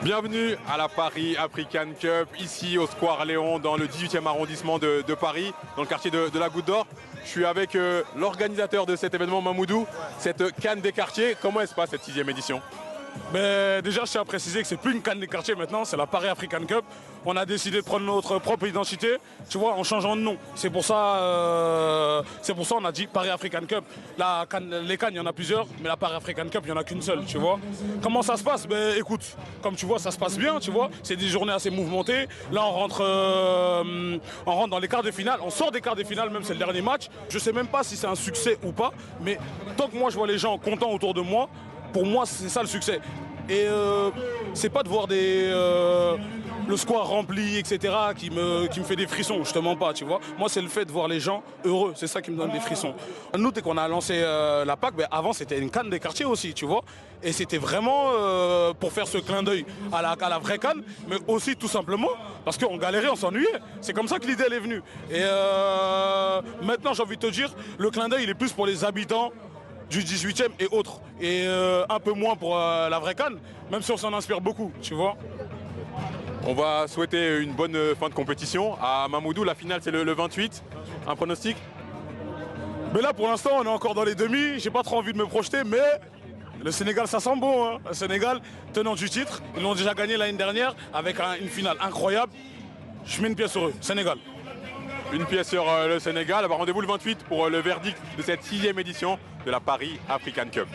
Bienvenue à la Paris African Cup, ici au Square Léon, dans le 18e arrondissement de Paris, dans le quartier de la Goutte d'Or. Je suis avec l'organisateur de cet événement, Mamoudou, cette CAN des quartiers. Comment se passe cette 6e édition? Déjà, je tiens à préciser que c'est plus une CAN des quartiers maintenant, c'est la Paris African Cup. On a décidé de prendre notre propre identité, tu vois, en changeant de nom. C'est pour ça on a dit Paris African Cup. Les CAN, il y en a plusieurs, mais la Paris African Cup, il n'y en a qu'une seule, tu vois. Comment ça se passe? Écoute, comme tu vois, ça se passe bien, tu vois. C'est des journées assez mouvementées. Là, on rentre dans les quarts de finale. On sort des quarts de finale, même c'est le dernier match. Je sais même pas si c'est un succès ou pas, mais tant que moi, je vois les gens contents autour de moi, pour moi, c'est ça le succès. Et c'est pas de voir le square rempli, etc., qui me fait des frissons, je te mens pas, tu vois. Moi, c'est le fait de voir les gens heureux, c'est ça qui me donne des frissons. Nous, dès qu'on a lancé la PAC, avant, c'était une CAN des quartiers aussi, tu vois. Et c'était vraiment pour faire ce clin d'œil à la vraie CAN, mais aussi tout simplement parce qu'on galérait, on s'ennuyait. C'est comme ça que l'idée elle est venue. Et maintenant, j'ai envie de te dire, le clin d'œil, il est plus pour les habitants du 18e et autres, et un peu moins pour la vraie CAN, même si on s'en inspire beaucoup, tu vois. On va souhaiter une bonne fin de compétition à Mamoudou. La finale, c'est le 28. Un pronostic? Mais là, pour l'instant, on est encore dans les demi. J'ai pas trop envie de me projeter, mais le Sénégal, ça sent bon, hein. Le Sénégal, tenant du titre, ils l'ont déjà gagné l'année dernière avec une finale incroyable. Je mets une pièce sur eux, Sénégal. Une pièce sur le Sénégal. Rendez-vous le 28 pour le verdict de cette 6e édition de la Paris African Cup.